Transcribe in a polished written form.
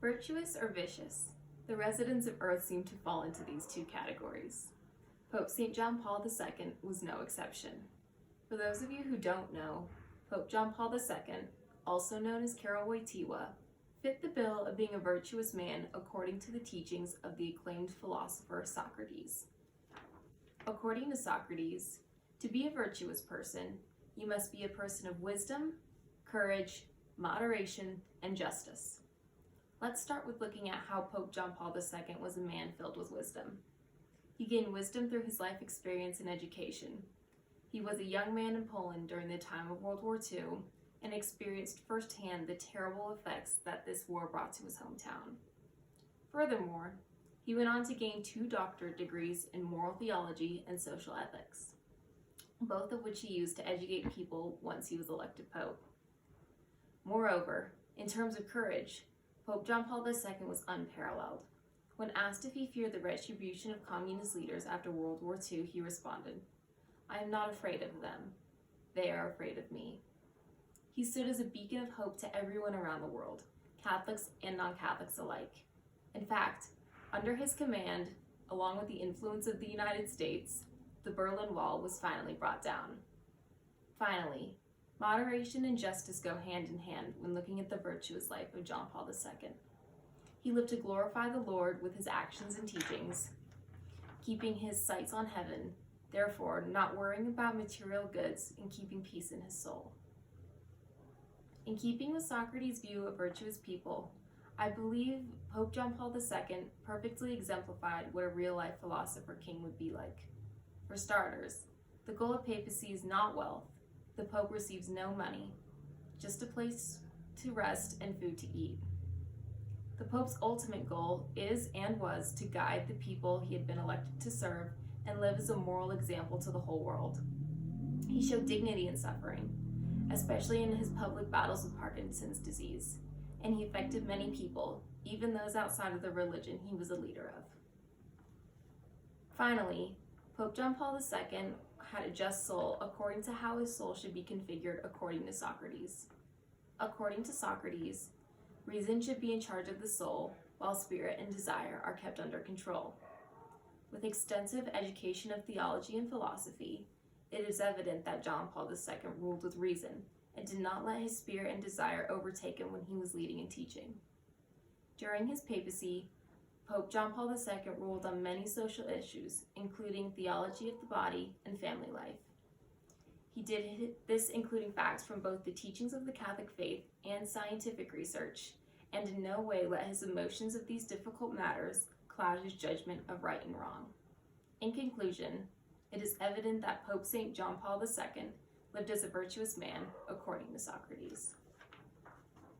Virtuous or vicious? The residents of Earth seem to fall into these two categories. Pope St. John Paul II was no exception. For those of you who don't know, Pope John Paul II, also known as Karol Wojtyła, fit the bill of being a virtuous man according to the teachings of the acclaimed philosopher Socrates. According to Socrates, to be a virtuous person, you must be a person of wisdom, courage, moderation, and justice. Let's start with looking at how Pope John Paul II was a man filled with wisdom. He gained wisdom through his life experience and education. He was a young man in Poland during the time of World War II and experienced firsthand the terrible effects that this war brought to his hometown. Furthermore, he went on to gain 2 doctorate degrees in moral theology and social ethics, both of which he used to educate people once he was elected Pope. Moreover, in terms of courage, Pope John Paul II was unparalleled. When asked if he feared the retribution of communist leaders after World War II, he responded, "I am not afraid of them. They are afraid of me." He stood as a beacon of hope to everyone around the world, Catholics and non-Catholics alike. In fact, under his command, along with the influence of the United States, the Berlin Wall was finally brought down. Finally, moderation and justice go hand in hand when looking at the virtuous life of John Paul II. He lived to glorify the Lord with his actions and teachings, keeping his sights on heaven, therefore not worrying about material goods and keeping peace in his soul. In keeping with Socrates' view of virtuous people, I believe Pope John Paul II perfectly exemplified what a real-life philosopher king would be like. For starters, the goal of papacy is not wealth. The Pope receives no money, just a place to rest and food to eat. The Pope's ultimate goal is and was to guide the people he had been elected to serve and live as a moral example to the whole world. He showed dignity in suffering, especially in his public battles with Parkinson's disease, and he affected many people, even those outside of the religion he was a leader of. Finally, Pope John Paul II had a just soul according to how his soul should be configured according to Socrates. According to Socrates, reason should be in charge of the soul, while spirit and desire are kept under control. With extensive education of theology and philosophy, it is evident that John Paul II ruled with reason and did not let his spirit and desire overtake him when he was leading and teaching. During his papacy, Pope John Paul II ruled on many social issues, including theology of the body and family life. He did this including facts from both the teachings of the Catholic faith and scientific research, and in no way let his emotions of these difficult matters cloud his judgment of right and wrong. In conclusion, it is evident that Pope St. John Paul II lived as a virtuous man according to Socrates.